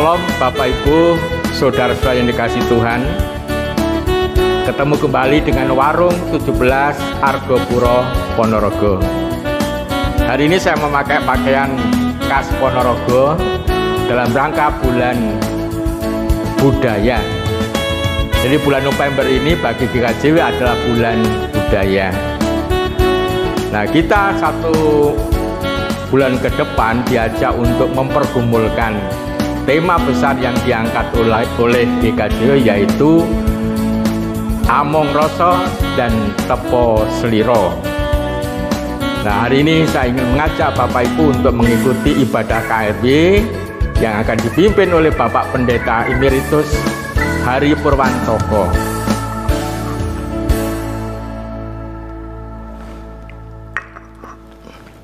Shalom Bapak Ibu, saudara-saudara yang dikasihi Tuhan. Ketemu kembali dengan Warung 17 Argopuro, Ponorogo. Hari ini saya memakai pakaian khas Ponorogo dalam rangka bulan budaya. Jadi bulan November ini bagi GKJW adalah bulan budaya. Nah, kita satu bulan ke depan diajak untuk mempergumulkan tema besar yang diangkat oleh GKJW, yaitu Among Rasa dan Tepo Sliro. Nah, hari ini saya ingin mengajak Bapak Ibu untuk mengikuti ibadah KRW yang akan dipimpin oleh Bapak Pendeta Emeritus Hari Purwantoko.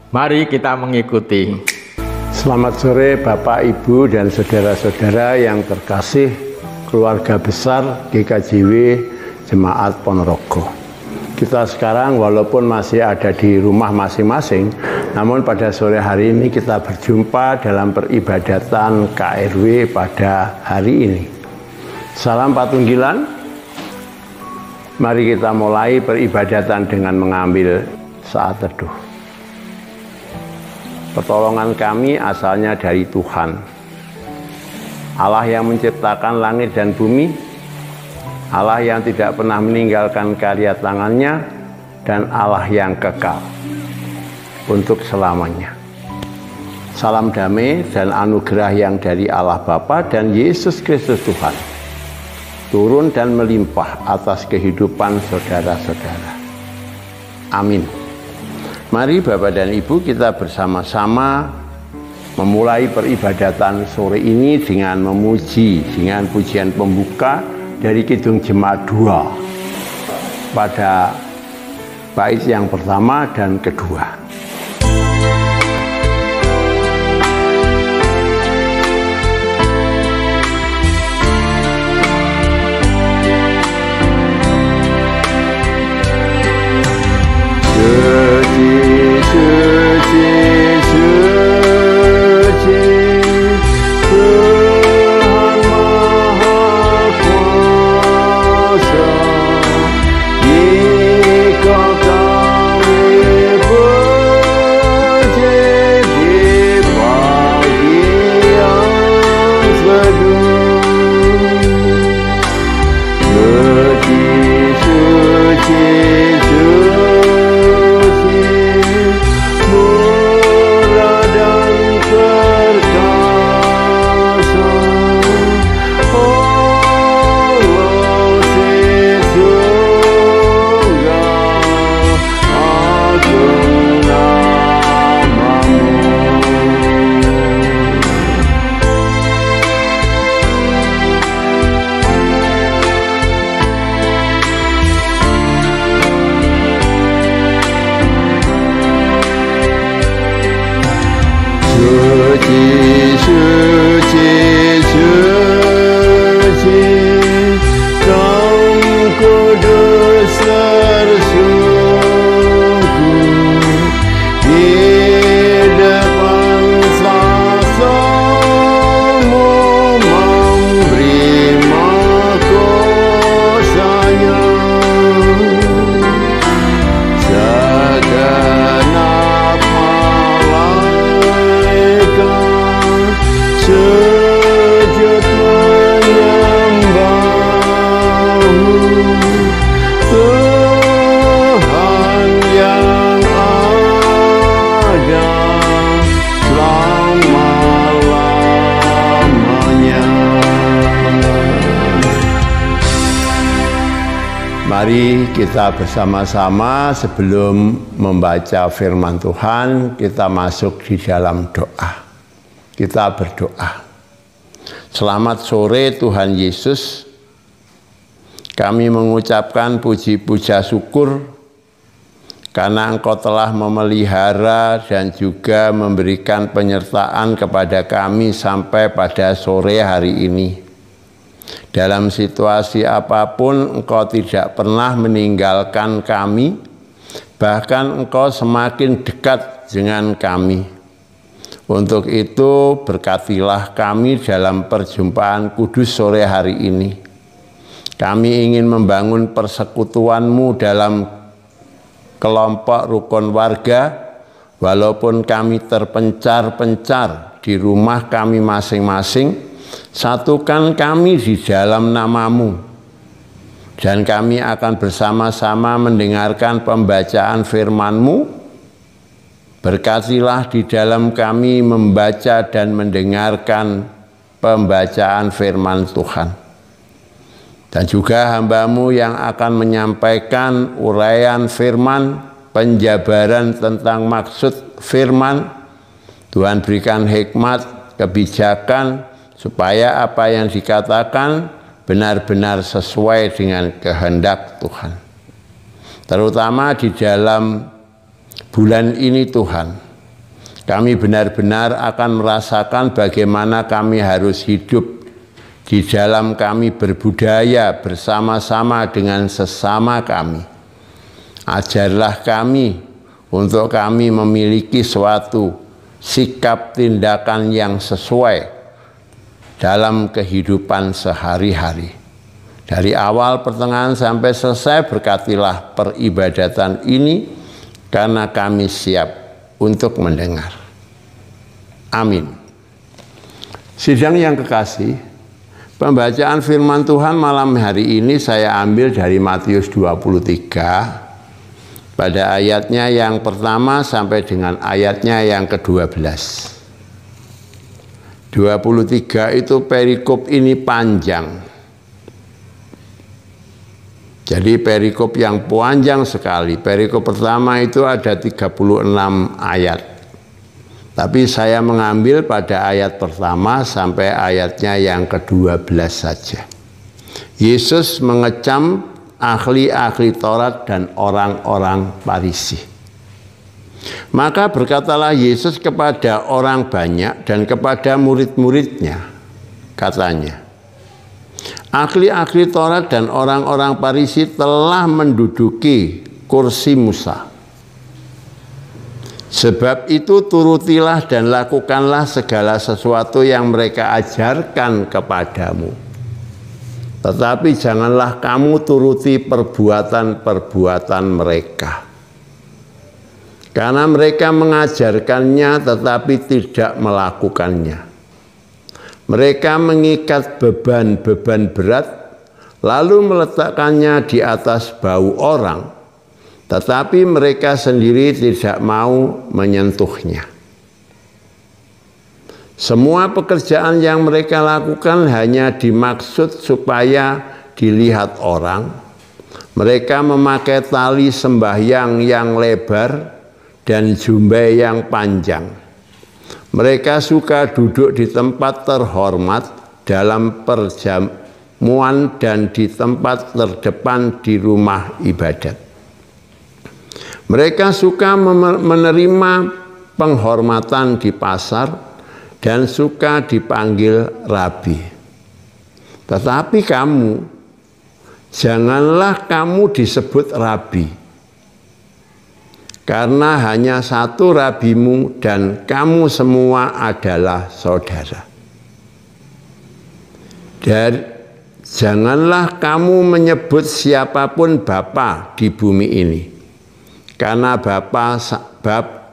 Mari kita mengikuti. Selamat sore Bapak, Ibu, dan saudara-saudara yang terkasih, keluarga besar GKJW Jemaat Ponorogo. Kita sekarang walaupun masih ada di rumah masing-masing, namun pada sore hari ini kita berjumpa dalam peribadatan KRW pada hari ini. Salam Patunggilan. Mari kita mulai peribadatan dengan mengambil saat teduh. Pertolongan kami asalnya dari Tuhan, Allah yang menciptakan langit dan bumi, Allah yang tidak pernah meninggalkan karya tangannya, dan Allah yang kekal untuk selamanya. Salam damai dan anugerah yang dari Allah Bapa dan Yesus Kristus Tuhan turun dan melimpah atas kehidupan saudara-saudara. Amin. Mari Bapak dan Ibu, kita bersama-sama memulai peribadatan sore ini dengan memuji, dengan pujian pembuka dari Kidung Jemaat 2 pada bait yang pertama dan kedua. Mari kita bersama-sama sebelum membaca firman Tuhan, kita masuk di dalam doa. Kita berdoa. Selamat sore Tuhan Yesus. Kami mengucapkan puji puja syukur karena Engkau telah memelihara dan juga memberikan penyertaan kepada kami sampai pada sore hari ini. Dalam situasi apapun, Engkau tidak pernah meninggalkan kami, bahkan Engkau semakin dekat dengan kami. Untuk itu berkatilah kami dalam perjumpaan kudus sore hari ini. Kami ingin membangun persekutuan-Mu dalam kelompok rukun warga, walaupun kami terpencar-pencar di rumah kami masing-masing. Satukan kami di dalam nama-Mu, dan kami akan bersama-sama mendengarkan pembacaan firman-Mu. Berkatilah di dalam kami membaca dan mendengarkan pembacaan firman Tuhan. Dan juga hamba-Mu yang akan menyampaikan uraian firman, penjabaran tentang maksud firman. Tuhan berikan hikmat, kebijakan, supaya apa yang dikatakan benar-benar sesuai dengan kehendak Tuhan. Terutama di dalam bulan ini Tuhan, kami benar-benar akan merasakan bagaimana kami harus hidup di dalam kami berbudaya bersama-sama dengan sesama kami. Ajarlah kami untuk kami memiliki suatu sikap tindakan yang sesuai dalam kehidupan sehari-hari. Dari awal, pertengahan, sampai selesai, berkatilah peribadatan ini, karena kami siap untuk mendengar. Amin. Sidang yang kekasih, pembacaan firman Tuhan malam hari ini saya ambil dari Matius 23, pada ayatnya yang pertama sampai dengan ayatnya yang ke-12. 23 itu perikop ini panjang. Jadi perikop yang panjang sekali. Perikop pertama itu ada 36 ayat. Tapi saya mengambil pada ayat pertama sampai ayatnya yang ke-12 saja. Yesus mengecam ahli-ahli Taurat dan orang-orang Farisi. Maka berkatalah Yesus kepada orang banyak dan kepada murid-muridnya, katanya, ahli-ahli Taurat dan orang-orang Farisi telah menduduki kursi Musa. Sebab itu turutilah dan lakukanlah segala sesuatu yang mereka ajarkan kepadamu. Tetapi janganlah kamu turuti perbuatan-perbuatan mereka. Karena mereka mengajarkannya tetapi tidak melakukannya. Mereka mengikat beban-beban berat, lalu meletakkannya di atas bahu orang, tetapi mereka sendiri tidak mau menyentuhnya. Semua pekerjaan yang mereka lakukan hanya dimaksud supaya dilihat orang. Mereka memakai tali sembahyang yang lebar dan jubah yang panjang. Mereka suka duduk di tempat terhormat dalam perjamuan dan di tempat terdepan di rumah ibadat. Mereka suka menerima penghormatan di pasar dan suka dipanggil rabi. Tetapi kamu, janganlah kamu disebut rabi, karena hanya satu rabimu dan kamu semua adalah saudara. Dan janganlah kamu menyebut siapapun bapa di bumi ini, karena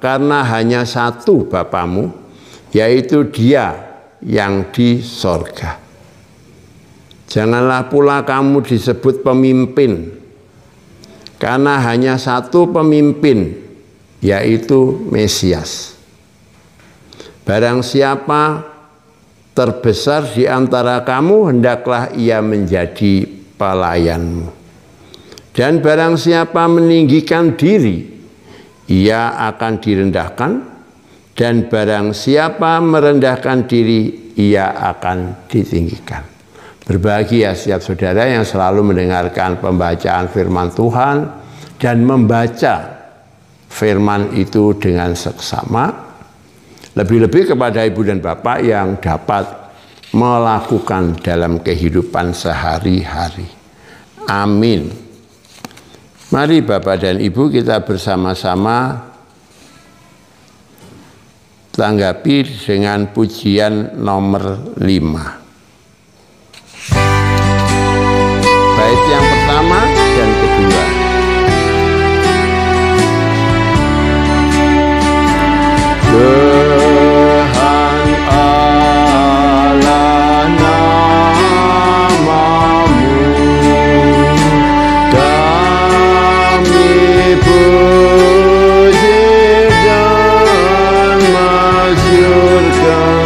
karena hanya satu Bapamu, yaitu Dia yang di sorga. Janganlah pula kamu disebut pemimpin, karena hanya satu pemimpin, yaitu Mesias. Barang siapa terbesar di antara kamu, hendaklah ia menjadi pelayanmu. Dan barang siapa meninggikan diri, ia akan direndahkan. Dan barang siapa merendahkan diri, ia akan ditinggikan. Berbahagia setiap saudara yang selalu mendengarkan pembacaan firman Tuhan dan membaca firman itu dengan seksama. Lebih-lebih kepada ibu dan bapak yang dapat melakukan dalam kehidupan sehari-hari. Amin. Mari Bapak dan Ibu kita bersama-sama tanggapi dengan pujian nomor 5. Bait yang pertama dan kedua. Tuhan Allah namamu, kami puji dan masyurkan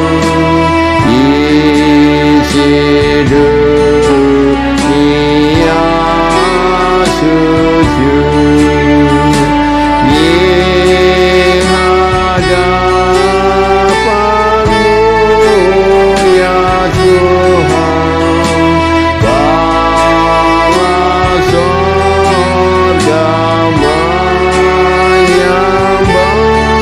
isi dunia sujud di hadapan-Mu ya Tuhan, bala sorga menyembah-Mu,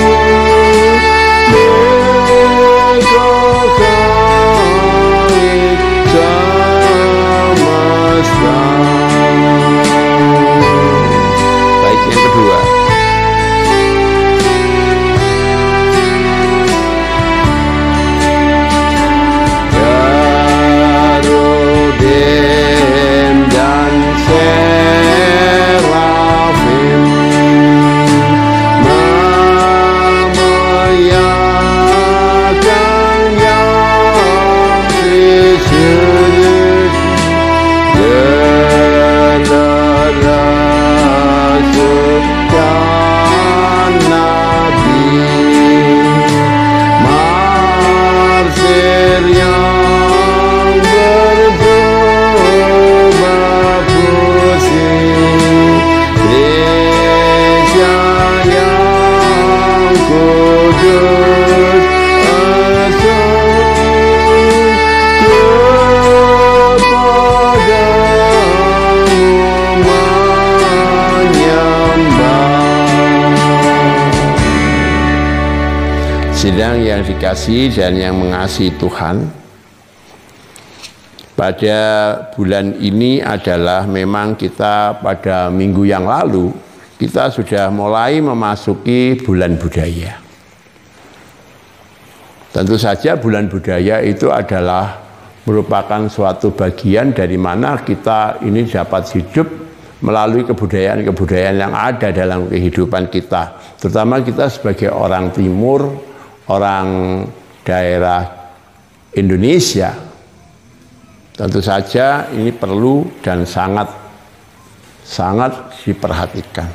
Engkau Khalik semesta. Baik, yang kedua. Kerubim dan serafim memuliakan yang disujud, rasul dan nabi, marsir yang berjubah putih, gereja yang kudus Sidang yang dikasihi dan yang mengasihi Tuhan, pada bulan ini adalah memang kita pada minggu yang lalu kita sudah mulai memasuki bulan budaya. Tentu saja bulan budaya itu adalah merupakan suatu bagian dari mana kita ini dapat hidup melalui kebudayaan-kebudayaan yang ada dalam kehidupan kita. Terutama kita sebagai orang timur, orang daerah Indonesia, tentu saja ini perlu dan sangat diperhatikan.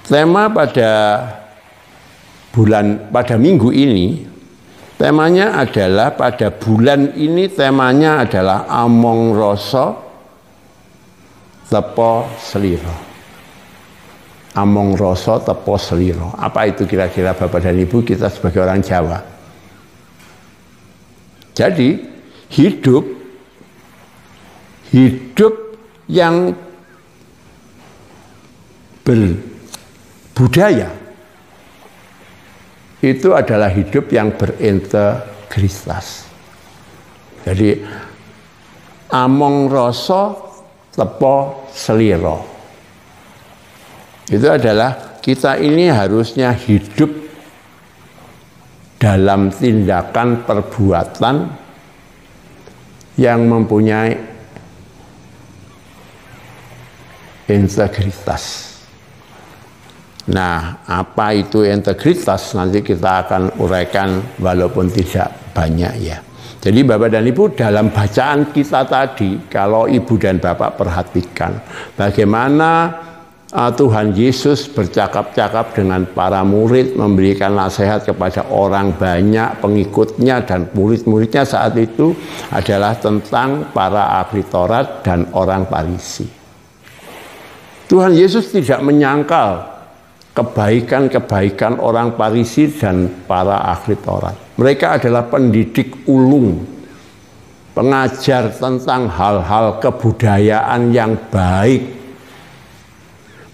Tema pada minggu ini, temanya adalah pada bulan ini temanya adalah Among Rasa Tepo Slira. Among Rasa Tepo Slira. Apa itu kira-kira Bapak dan Ibu kita sebagai orang Jawa? Jadi hidup yang berbudaya itu adalah hidup yang berintegritas. Jadi Among Rasa Tepo Slira itu adalah kita ini harusnya hidup dalam tindakan perbuatan yang mempunyai integritas. Nah, apa itu integritas? Nanti kita akan uraikan walaupun tidak banyak ya. Jadi Bapak dan Ibu, dalam bacaan kita tadi, kalau Ibu dan Bapak perhatikan bagaimana Tuhan Yesus bercakap-cakap dengan para murid, memberikan nasihat kepada orang banyak pengikutnya dan murid-muridnya saat itu adalah tentang para ahli Taurat dan orang Farisi. Tuhan Yesus tidak menyangkal kebaikan-kebaikan orang Farisi dan para ahli Taurat. Mereka adalah pendidik ulung, pengajar tentang hal-hal kebudayaan yang baik.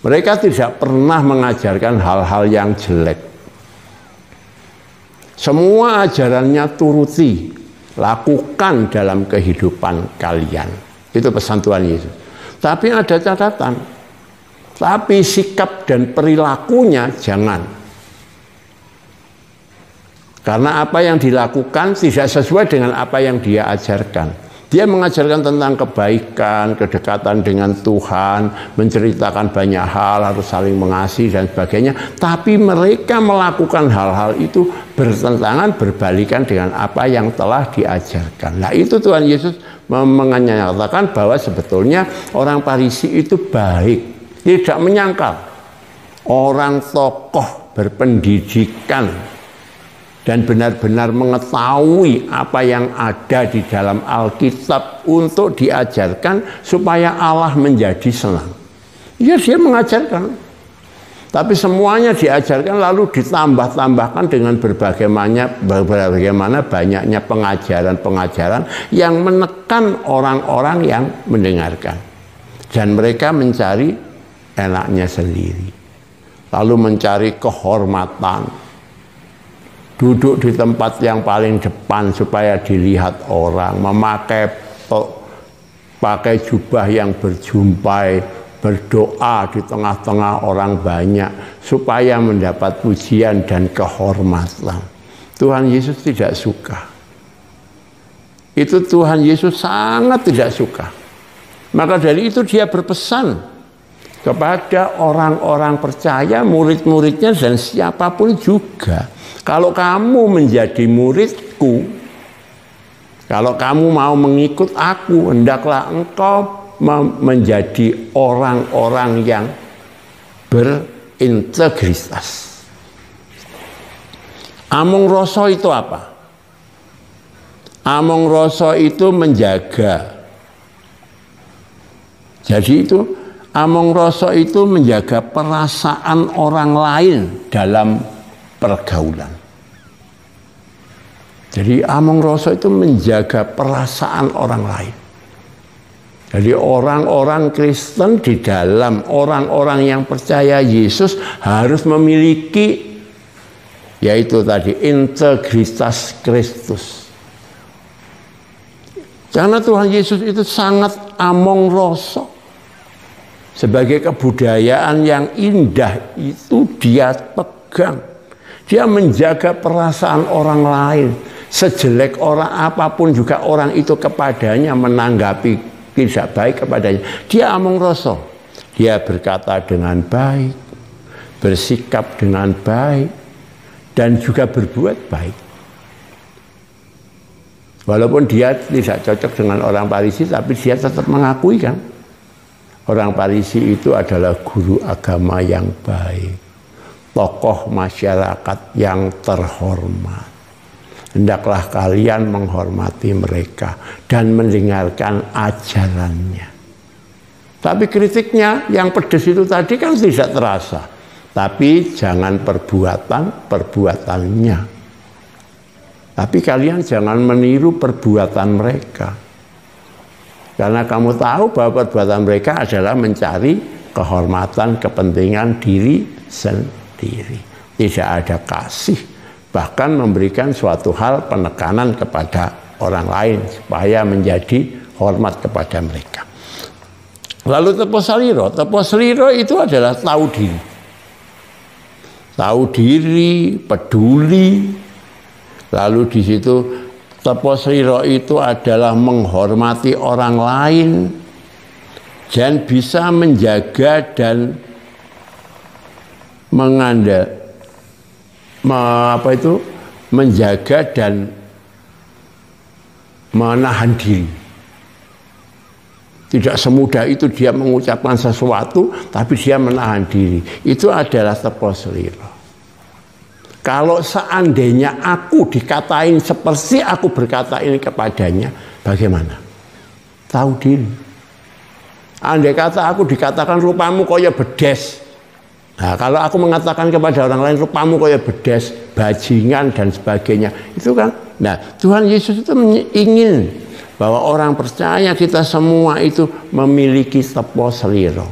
Mereka tidak pernah mengajarkan hal-hal yang jelek. Semua ajarannya turuti, lakukan dalam kehidupan kalian. Itu pesan Tuhan Yesus. Tapi ada catatan. Tapi sikap dan perilakunya jangan. Karena apa yang dilakukan tidak sesuai dengan apa yang dia ajarkan. Dia mengajarkan tentang kebaikan, kedekatan dengan Tuhan, menceritakan banyak hal, harus saling mengasihi dan sebagainya. Tapi mereka melakukan hal-hal itu bertentangan, berbalikan dengan apa yang telah diajarkan. Nah, itu Tuhan Yesus menyatakan bahwa sebetulnya orang Farisi itu baik, tidak menyangkal. Orang tokoh berpendidikan dan benar-benar mengetahui apa yang ada di dalam Alkitab untuk diajarkan supaya Allah menjadi senang. Ya, dia mengajarkan. Tapi semuanya diajarkan lalu ditambah-tambahkan dengan bagaimana banyaknya pengajaran-pengajaran yang menekan orang-orang yang mendengarkan. Dan mereka mencari enaknya sendiri. Lalu mencari kehormatan. Duduk di tempat yang paling depan supaya dilihat orang, pakai jubah yang berjumpai, berdoa di tengah-tengah orang banyak supaya mendapat pujian dan kehormatan. Tuhan Yesus tidak suka. Itu Tuhan Yesus sangat tidak suka. Maka dari itu dia berpesan kepada orang-orang percaya, murid-muridnya dan siapapun juga. Kalau kamu menjadi muridku, kalau kamu mau mengikut aku, hendaklah engkau menjadi orang-orang yang berintegritas. Among rasa itu apa? Among rasa itu menjaga. Jadi itu among rasa itu menjaga perasaan orang lain dalam pergaulan. Jadi among rasa itu menjaga perasaan orang lain. Jadi orang-orang Kristen di dalam orang-orang yang percaya Yesus harus memiliki yaitu tadi integritas Kristus. Karena Tuhan Yesus itu sangat among rasa. Sebagai kebudayaan yang indah itu dia pegang. Dia menjaga perasaan orang lain. Sejelek orang apapun juga orang itu kepadanya menanggapi tidak baik kepadanya. Dia among rasa. Dia berkata dengan baik, bersikap dengan baik, dan juga berbuat baik. Walaupun dia tidak cocok dengan orang Farisi, tapi dia tetap mengakui kan. Orang Farisi itu adalah guru agama yang baik, tokoh masyarakat yang terhormat. Hendaklah kalian menghormati mereka dan mendengarkan ajarannya. Tapi kritiknya yang pedes itu tadi kan tidak terasa. Tapi jangan perbuatannya. Tapi kalian jangan meniru perbuatan mereka. Karena kamu tahu bahwa perbuatan mereka adalah mencari kehormatan, kepentingan diri sendiri. Tidak ada kasih. Bahkan memberikan suatu hal penekanan kepada orang lain supaya menjadi hormat kepada mereka. Lalu teposliro itu adalah tahu diri. Tahu diri, peduli. Lalu di situ teposliro itu adalah menghormati orang lain dan bisa menjaga dan menjaga dan menahan diri. Tidak semudah itu dia mengucapkan sesuatu, tapi dia menahan diri. Itu adalah teposliro. Kalau seandainya aku dikatain seperti aku berkata ini kepadanya, bagaimana? Tahu diri. Andai kata aku dikatakan rupamu kaya bedes. Nah, kalau aku mengatakan kepada orang lain rupamu kaya bedes, bajingan dan sebagainya, itu kan. Nah, Tuhan Yesus itu ingin bahwa orang percaya kita semua itu memiliki teposliro.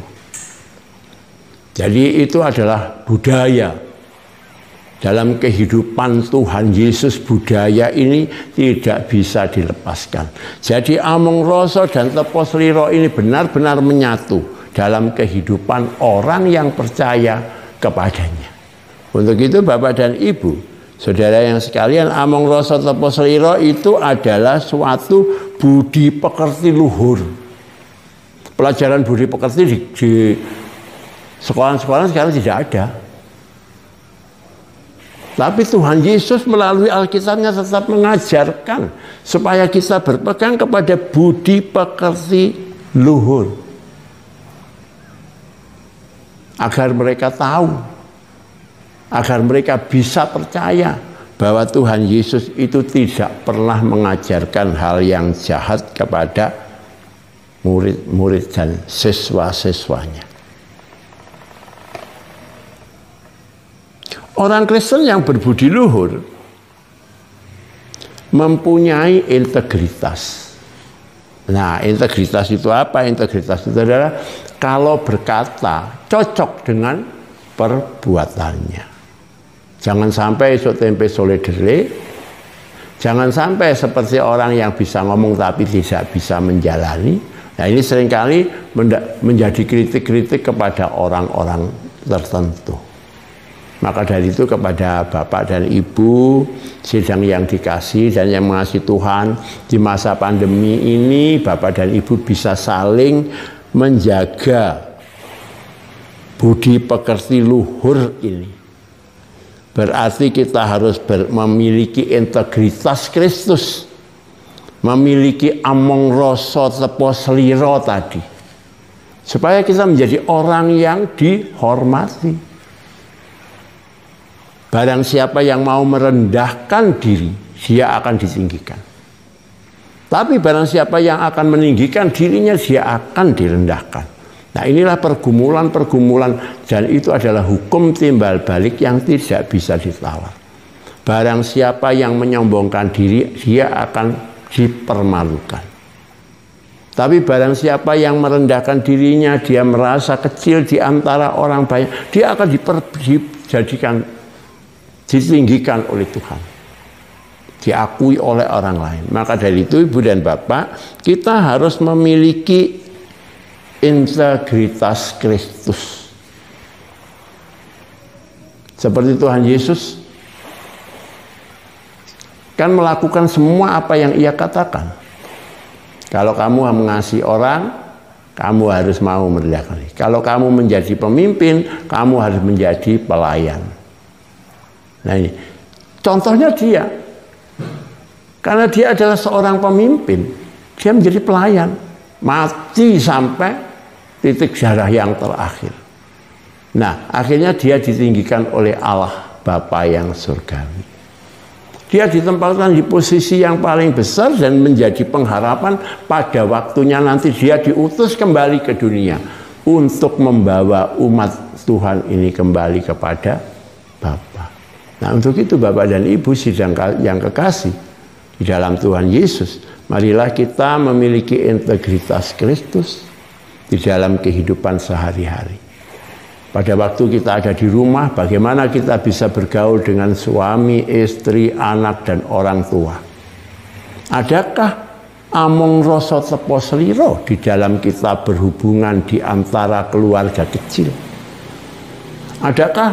Jadi itu adalah budaya. Dalam kehidupan Tuhan Yesus, budaya ini tidak bisa dilepaskan. Jadi among rasa dan teposliro ini benar-benar menyatu dalam kehidupan orang yang percaya kepadanya. Untuk itu Bapak dan Ibu, Saudara yang sekalian, among rasa tepo seliro itu adalah suatu budi pekerti luhur. Pelajaran budi pekerti di sekolah-sekolah sekarang tidak ada. Tapi Tuhan Yesus melalui Alkitabnya tetap mengajarkan supaya kita berpegang kepada budi pekerti luhur. Agar mereka tahu, agar mereka bisa percaya bahwa Tuhan Yesus itu tidak pernah mengajarkan hal yang jahat kepada murid-murid dan siswa-siswanya. Orang Kristen yang berbudi luhur mempunyai integritas. Nah, integritas itu apa? Integritas itu adalah kalau berkata cocok dengan perbuatannya. Jangan sampai sok tempe sole dere. Jangan sampai seperti orang yang bisa ngomong tapi tidak bisa menjalani. Nah, ini seringkali menjadi kritik-kritik kepada orang-orang tertentu. Maka dari itu kepada Bapak dan Ibu sidang yang dikasih dan yang mengasihi Tuhan, di masa pandemi ini Bapak dan Ibu bisa saling menjaga budi pekerti luhur ini. Berarti kita harus memiliki integritas Kristus, memiliki among rasa tepo seliro tadi, supaya kita menjadi orang yang dihormati. Barang siapa yang mau merendahkan diri, dia akan ditinggikan. Tapi barang siapa yang akan meninggikan dirinya, dia akan direndahkan. Nah, inilah pergumulan-pergumulan, dan itu adalah hukum timbal balik yang tidak bisa ditawar. Barang siapa yang menyombongkan diri, dia akan dipermalukan. Tapi barang siapa yang merendahkan dirinya, dia merasa kecil di antara orang banyak, dia akan ditinggikan oleh Tuhan, diakui oleh orang lain. Maka dari itu Ibu dan Bapak, kita harus memiliki integritas Kristus. Seperti Tuhan Yesus kan melakukan semua apa yang Ia katakan. Kalau kamu mengasihi orang, kamu harus mau merendahkan. Kalau kamu menjadi pemimpin, kamu harus menjadi pelayan. Nah, ini contohnya dia, karena dia adalah seorang pemimpin, dia menjadi pelayan, mati sampai titik darah yang terakhir. Nah, akhirnya dia ditinggikan oleh Allah Bapa yang surgawi. Dia ditempatkan di posisi yang paling besar dan menjadi pengharapan pada waktunya nanti dia diutus kembali ke dunia untuk membawa umat Tuhan ini kembali kepada Bapa. Nah, untuk itu Bapak dan Ibu sidang yang kekasih di dalam Tuhan Yesus, marilah kita memiliki integritas Kristus di dalam kehidupan sehari-hari. Pada waktu kita ada di rumah, bagaimana kita bisa bergaul dengan suami, istri, anak, dan orang tua? Adakah among rasa tepo seliro di dalam kita berhubungan di antara keluarga kecil? Adakah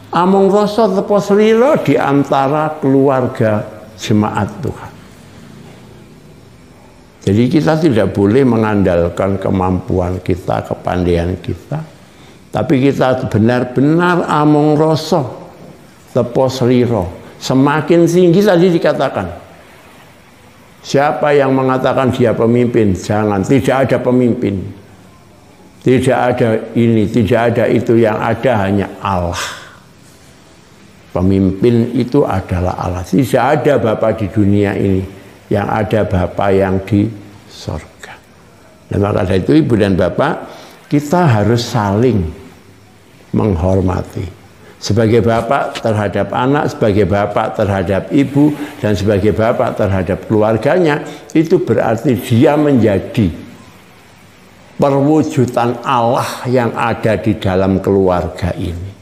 among rasa tepo seliro di antara keluarga jemaat Tuhan? Jadi kita tidak boleh mengandalkan kemampuan kita, kepandaian kita, tapi kita benar-benar among rasa tepo seliro. Semakin tinggi tadi dikatakan, siapa yang mengatakan dia pemimpin, jangan, tidak ada pemimpin, tidak ada ini, tidak ada itu, yang ada hanya Allah. Pemimpin itu adalah Allah. Tidak ada Bapa di dunia ini, yang ada Bapa yang di surga. Dan maka dari itu Ibu dan Bapak, kita harus saling menghormati. Sebagai Bapak terhadap anak, sebagai Bapak terhadap ibu, dan sebagai Bapak terhadap keluarganya, itu berarti dia menjadi perwujudan Allah yang ada di dalam keluarga ini.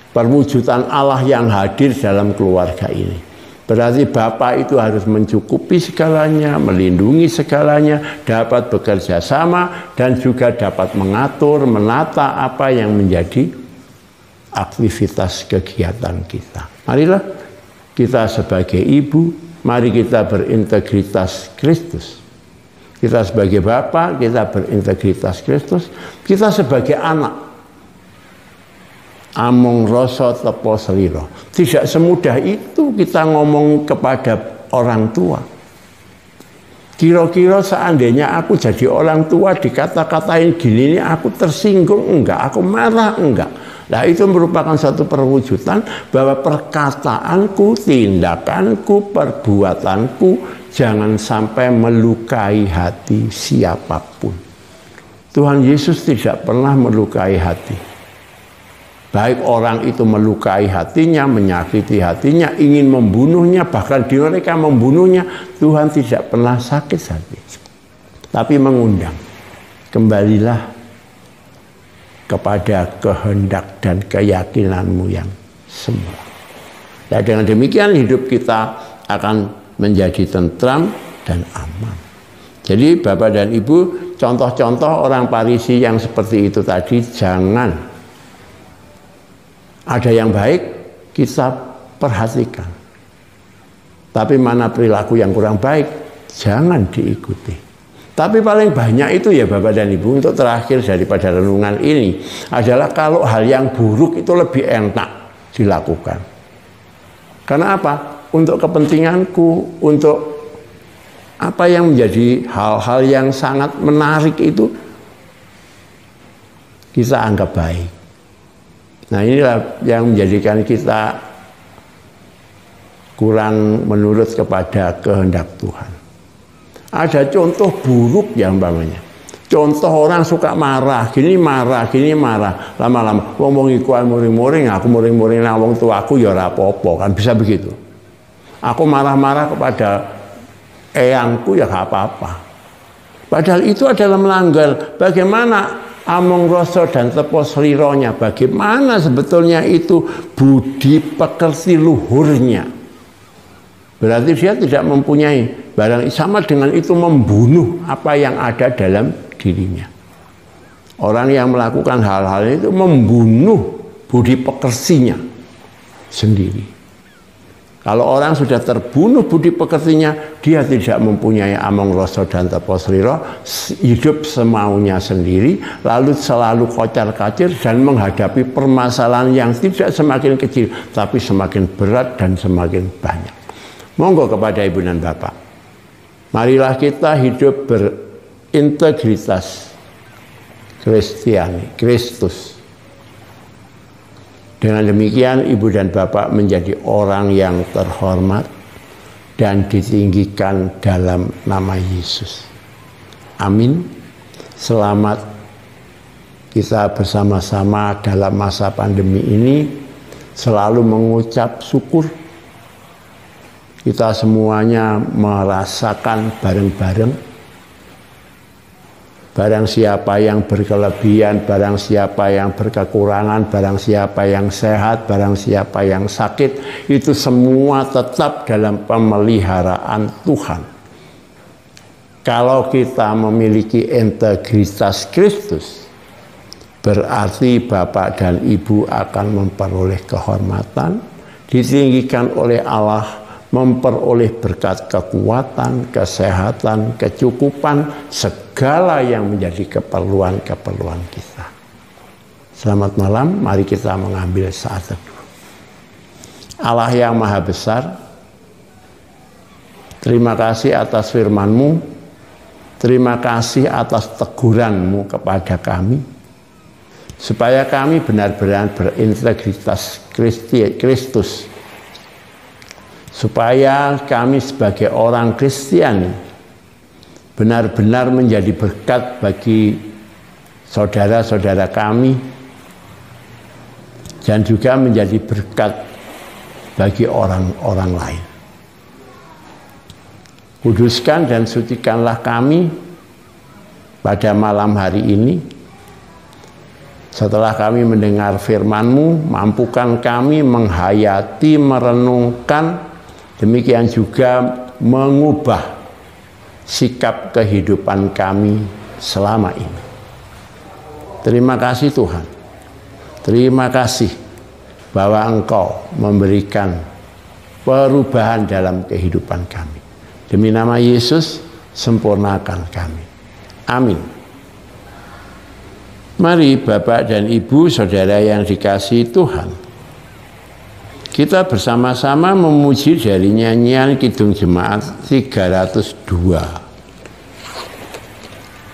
Perwujudan Allah yang hadir dalam keluarga ini. Berarti Bapak itu harus mencukupi segalanya, melindungi segalanya, dapat bekerja sama, dan juga dapat mengatur, menata apa yang menjadi aktivitas kegiatan kita. Marilah kita sebagai ibu, mari kita berintegritas Kristus. Kita sebagai bapak, kita berintegritas Kristus. Kita sebagai anak, amung rasa tepo seliro. Tidak semudah itu kita ngomong kepada orang tua. Kira-kira seandainya aku jadi orang tua dikata-katain gini, ini aku tersinggung enggak, aku marah enggak. Nah, itu merupakan satu perwujudan bahwa perkataanku, tindakanku, perbuatanku jangan sampai melukai hati siapapun. Tuhan Yesus tidak pernah melukai hati. Baik orang itu melukai hatinya, menyakiti hatinya, ingin membunuhnya, bahkan di mereka membunuhnya, Tuhan tidak pernah sakit hati. Tapi mengundang, kembalilah kepada kehendak dan keyakinanmu yang semula. Dan dengan demikian hidup kita akan menjadi tentram dan aman. Jadi Bapak dan Ibu, contoh-contoh orang Farisi yang seperti itu tadi jangan. Ada yang baik, kita perhatikan. Tapi mana perilaku yang kurang baik, jangan diikuti. Tapi paling banyak itu ya Bapak dan Ibu, untuk terakhir daripada renungan ini adalah kalau hal yang buruk itu lebih enak dilakukan. Karena apa? Untuk kepentinganku, untuk apa yang menjadi hal-hal yang sangat menarik itu kita anggap baik. Nah, inilah yang menjadikan kita kurang menurut kepada kehendak Tuhan. Ada contoh buruk yang umpamanya. Contoh orang suka marah, gini marah. Lama-lama ngomong ikuan muring-muring, aku muring-muring nang wong tuaku ya ora apa-apa, kan bisa begitu. Aku marah-marah kepada eyangku ya gak apa-apa. Padahal itu adalah melanggar. Bagaimana among rasa dan tepo selironya, bagaimana sebetulnya itu budi pekerti luhurnya. Berarti dia tidak mempunyai barang, sama dengan itu membunuh apa yang ada dalam dirinya. Orang yang melakukan hal-hal itu membunuh budi pekertinya sendiri. Kalau orang sudah terbunuh budi pekertinya, dia tidak mempunyai among rasa dan tepo seliro, hidup semaunya sendiri, lalu selalu kocar-kacir dan menghadapi permasalahan yang tidak semakin kecil, tapi semakin berat dan semakin banyak. Monggo kepada Ibu dan Bapak, marilah kita hidup berintegritas Kristus. Dengan demikian Ibu dan Bapak menjadi orang yang terhormat dan ditinggikan dalam nama Yesus. Amin. Selamat kita bersama-sama dalam masa pandemi ini selalu mengucap syukur. Kita semuanya merasakan bareng-bareng. Barang siapa yang berkelebihan, barang siapa yang berkekurangan, barang siapa yang sehat, barang siapa yang sakit, itu semua tetap dalam pemeliharaan Tuhan. Kalau kita memiliki integritas Kristus, berarti Bapak dan Ibu akan memperoleh kehormatan, ditinggikan oleh Allah, memperoleh berkat kekuatan, kesehatan, kecukupan, segala yang menjadi keperluan-keperluan kita. Selamat malam, mari kita mengambil saat teduh. Allah yang Maha Besar, terima kasih atas firman-Mu, terima kasih atas teguran-Mu kepada kami, supaya kami benar-benar berintegritas Kristus, supaya kami sebagai orang Kristen benar-benar menjadi berkat bagi saudara-saudara kami dan juga menjadi berkat bagi orang-orang lain. Kuduskan dan sucikanlah kami pada malam hari ini. Setelah kami mendengar firman-Mu, mampukan kami menghayati, merenungkan, demikian juga mengubah sikap kehidupan kami selama ini. Terima kasih Tuhan. Terima kasih bahwa Engkau memberikan perubahan dalam kehidupan kami. Demi nama Yesus, sempurnakan kami. Amin. Mari Bapak dan Ibu, saudara yang dikasihi Tuhan, kita bersama-sama memuji dari nyanyian Kidung Jemaat 302.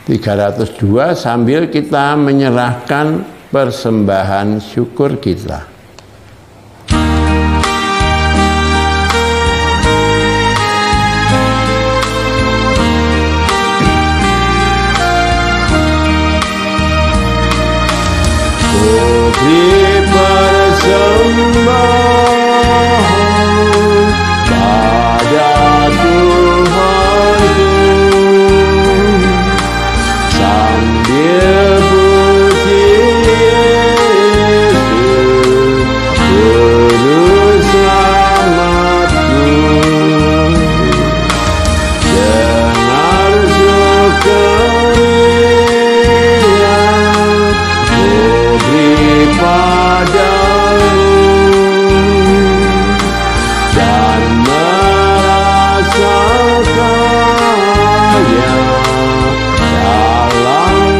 302 sambil kita menyerahkan persembahan syukur kita. Beri persembahan pada Tuhanku sambil puji Yesus Juru Selamatku. Dengar sukaria padamu dan merasakannya dalam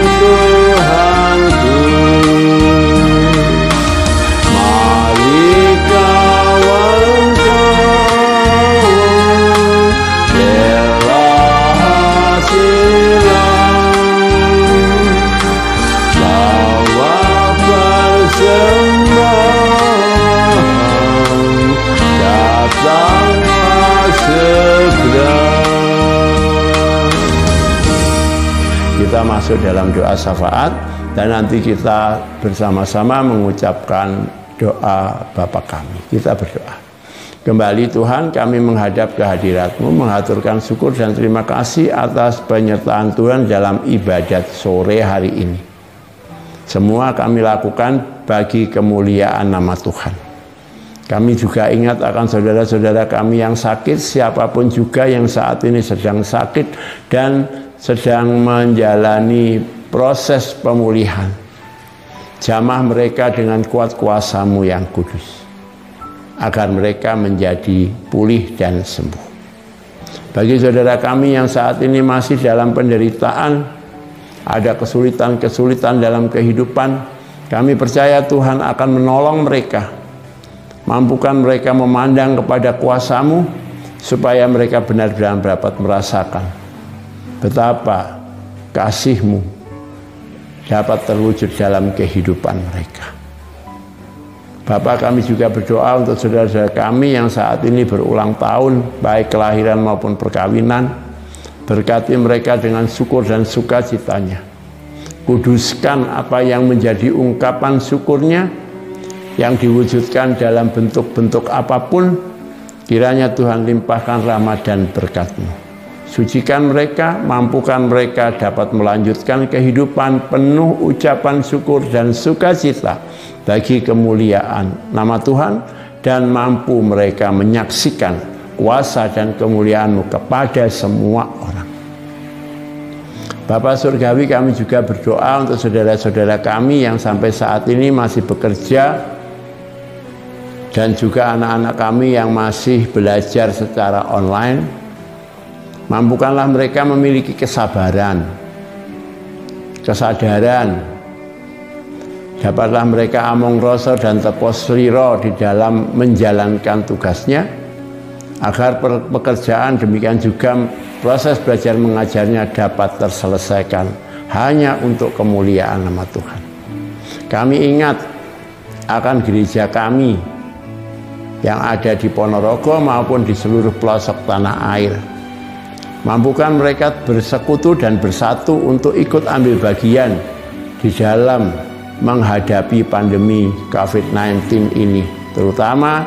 Tuhanku. Mari kawan-kawan bela hasilan bahwa persembahan datanglah segera. Kita masuk dalam doa syafaat dan nanti kita bersama-sama mengucapkan doa Bapa kami. Kita berdoa. Kembali Tuhan, kami menghadap kehadirat-Mu, mengaturkan syukur dan terima kasih atas penyertaan Tuhan dalam ibadat sore hari ini. Semua kami lakukan bagi kemuliaan nama Tuhan. Kami juga ingat akan saudara-saudara kami yang sakit, siapapun juga yang saat ini sedang sakit dan sedang menjalani proses pemulihan. Jamah mereka dengan kuat kuasa-Mu yang kudus, agar mereka menjadi pulih dan sembuh. Bagi saudara kami yang saat ini masih dalam penderitaan, ada kesulitan-kesulitan dalam kehidupan, kami percaya Tuhan akan menolong mereka. Mampukan mereka memandang kepada kuasa-Mu, supaya mereka benar-benar dapat merasakan betapa kasih-Mu dapat terwujud dalam kehidupan mereka. Bapa, kami juga berdoa untuk saudara-saudara kami yang saat ini berulang tahun, baik kelahiran maupun perkawinan. Berkati mereka dengan syukur dan sukacitanya. Kuduskan apa yang menjadi ungkapan syukurnya, yang diwujudkan dalam bentuk-bentuk apapun. Kiranya Tuhan limpahkan rahmat dan berkat-Mu. Sucikan mereka, mampukan mereka dapat melanjutkan kehidupan penuh ucapan syukur dan sukacita bagi kemuliaan nama Tuhan, dan mampu mereka menyaksikan kuasa dan kemuliaan-Mu kepada semua orang. Bapa Surgawi, kami juga berdoa untuk saudara-saudara kami yang sampai saat ini masih bekerja, dan juga anak-anak kami yang masih belajar secara online. Mampukanlah mereka memiliki kesabaran, kesadaran. Dapatlah mereka among rasa dan tepos sliro di dalam menjalankan tugasnya, agar pekerjaan demikian juga proses belajar mengajarnya dapat terselesaikan hanya untuk kemuliaan nama Tuhan. Kami ingat akan gereja kami yang ada di Ponorogo maupun di seluruh pelosok tanah air. Mampukan mereka bersekutu dan bersatu untuk ikut ambil bagian di dalam menghadapi pandemi COVID-19 ini, terutama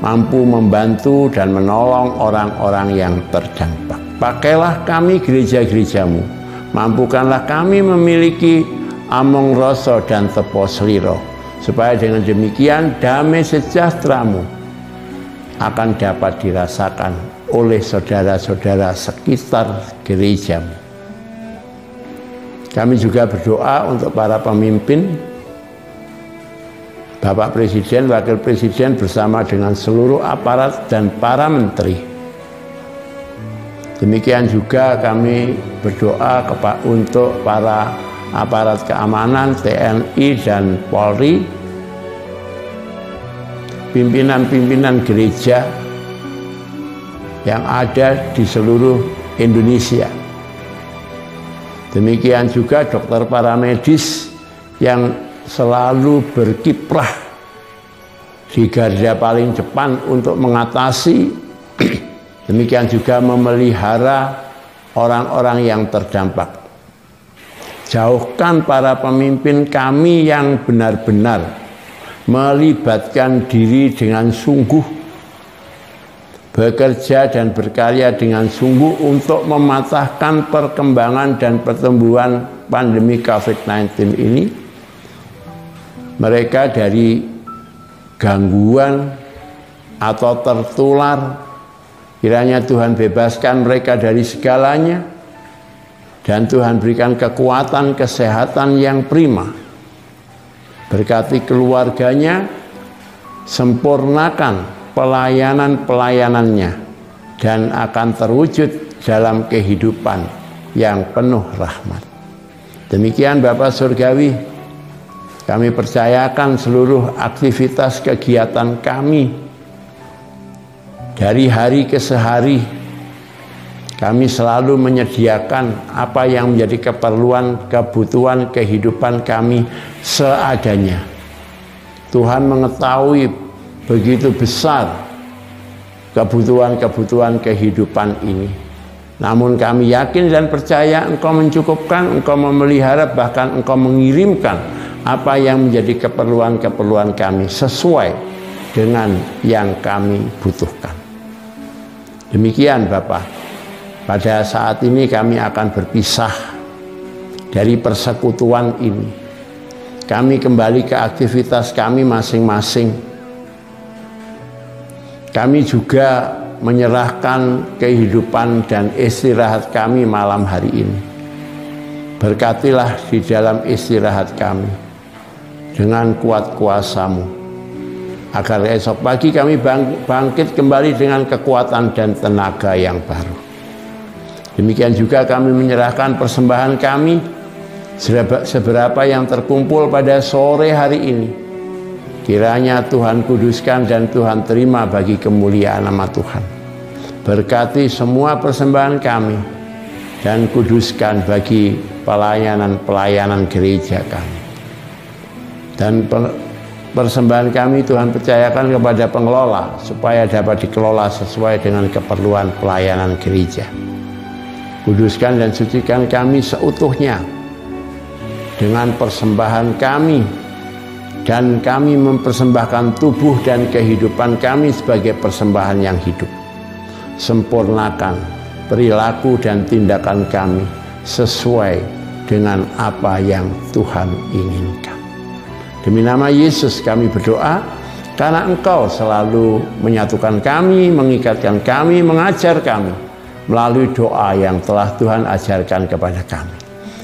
mampu membantu dan menolong orang-orang yang terdampak. Pakailah kami gereja-gereja-Mu, mampukanlah kami memiliki among rasa dan tepo sliro, supaya dengan demikian damai sejahtera-Mu akan dapat dirasakan oleh saudara-saudara sekitar gereja-Mu. Kami juga berdoa untuk para pemimpin, Bapak Presiden, Wakil Presiden bersama dengan seluruh aparat dan para menteri. Demikian juga kami berdoa untuk para aparat keamanan, TNI dan Polri, pimpinan-pimpinan gereja yang ada di seluruh Indonesia. Demikian juga dokter paramedis yang selalu berkiprah di garda paling depan untuk mengatasi, demikian juga memelihara orang-orang yang terdampak. Jauhkan para pemimpin kami yang benar-benar melibatkan diri dengan sungguh, bekerja dan berkarya dengan sungguh untuk mematahkan perkembangan dan pertumbuhan pandemi COVID-19 ini. Mereka dari gangguan atau tertular, kiranya Tuhan bebaskan mereka dari segalanya, dan Tuhan berikan kekuatan, kesehatan yang prima. Berkati keluarganya, sempurnakan pelayanan-pelayanannya, dan akan terwujud dalam kehidupan yang penuh rahmat. Demikian Bapa Surgawi, kami percayakan seluruh aktivitas kegiatan kami dari hari ke hari. Kami selalu menyediakan apa yang menjadi keperluan, kebutuhan kehidupan kami seadanya. Tuhan mengetahui begitu besar kebutuhan-kebutuhan kehidupan ini. Namun kami yakin dan percaya Engkau mencukupkan, Engkau memelihara, bahkan Engkau mengirimkan apa yang menjadi keperluan-keperluan kami sesuai dengan yang kami butuhkan. Demikian Bapak, pada saat ini kami akan berpisah dari persekutuan ini. Kami kembali ke aktivitas kami masing-masing. Kami juga menyerahkan kehidupan dan istirahat kami malam hari ini. Berkatilah di dalam istirahat kami dengan kuat kuasa-Mu, agar esok pagi kami bangkit kembali dengan kekuatan dan tenaga yang baru. Demikian juga kami menyerahkan persembahan kami, seberapa yang terkumpul pada sore hari ini. Kiranya Tuhan kuduskan dan Tuhan terima bagi kemuliaan nama Tuhan. Berkati semua persembahan kami dan kuduskan bagi pelayanan-pelayanan gereja kami. Dan persembahan kami Tuhan percayakan kepada pengelola supaya dapat dikelola sesuai dengan keperluan pelayanan gereja. Kuduskan dan sucikan kami seutuhnya dengan persembahan kami, dan kami mempersembahkan tubuh dan kehidupan kami sebagai persembahan yang hidup. Sempurnakan perilaku dan tindakan kami sesuai dengan apa yang Tuhan inginkan. Demi nama Yesus kami berdoa, karena Engkau selalu menyatukan kami, mengikatkan kami, mengajar kami melalui doa yang telah Tuhan ajarkan kepada kami.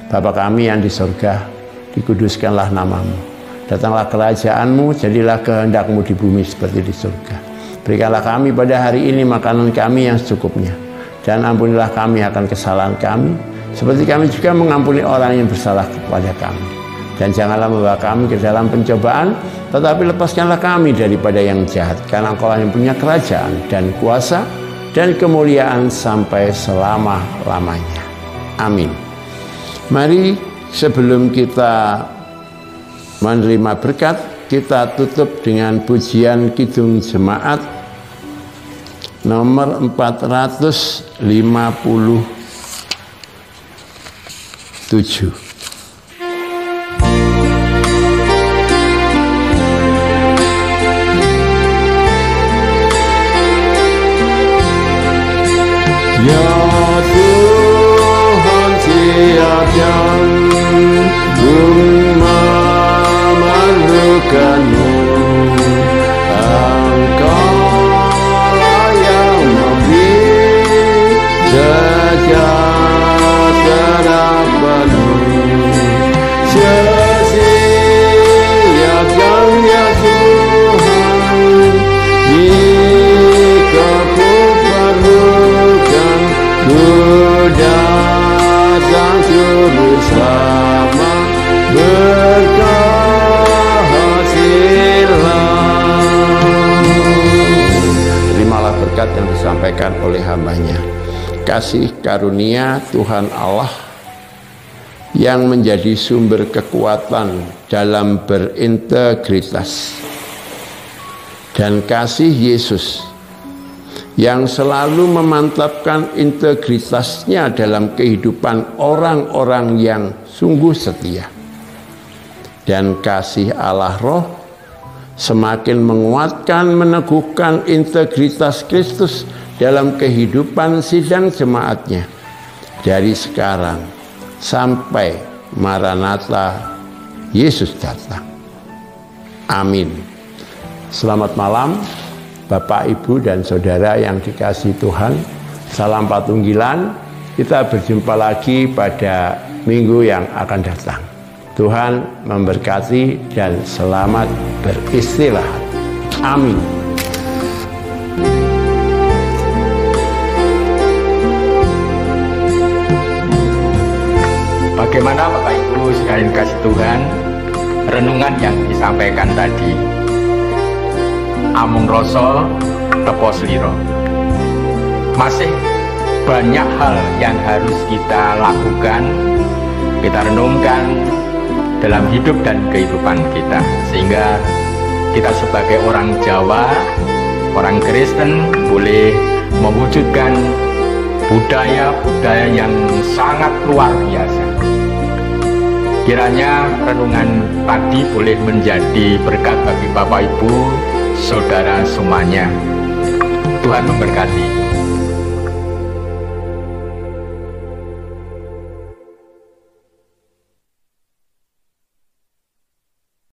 Bapa kami yang di surga, dikuduskanlah nama-Mu. Datanglah kerajaan-Mu, jadilah kehendak-Mu di bumi seperti di surga. Berikanlah kami pada hari ini makanan kami yang secukupnya, dan ampunilah kami akan kesalahan kami, seperti kami juga mengampuni orang yang bersalah kepada kami. Dan janganlah membawa kami ke dalam pencobaan, tetapi lepaskanlah kami daripada yang jahat, karena Engkau yang punya kerajaan dan kuasa dan kemuliaan sampai selama-lamanya. Amin. Mari sebelum kita menerima berkat, kita tutup dengan pujian Kidung Jemaat nomor 457. Ya Tuhan, siapa yang memerlukan-Mu? Engkau-lah yang memberi sejahtera penuh. berkat yang disampaikan oleh hamba-Nya. Kasih karunia Tuhan Allah yang menjadi sumber kekuatan dalam berintegritas, dan kasih Yesus yang selalu memantapkan integritasnya dalam kehidupan orang-orang yang sungguh setia, dan kasih Allah Roh semakin menguatkan, meneguhkan integritas Kristus dalam kehidupan sidang jemaatnya dari sekarang sampai Maranatha Yesus datang. Amin. Selamat malam Bapak, Ibu, dan Saudara yang dikasihi Tuhan. Salam Patunggilan. Kita berjumpa lagi pada minggu yang akan datang. Tuhan memberkati dan selamat beristirahat. Amin. Bagaimana Bapak Ibu sekalian kasih Tuhan, renungan yang disampaikan tadi, amung rasa tepo slira. Masih banyak hal yang harus kita lakukan, kita renungkan dalam hidup dan kehidupan kita, sehingga kita sebagai orang Jawa, orang Kristen boleh mewujudkan budaya-budaya yang sangat luar biasa. Kiranya renungan tadi boleh menjadi berkat bagi Bapak Ibu, Saudara semuanya. Tuhan memberkati.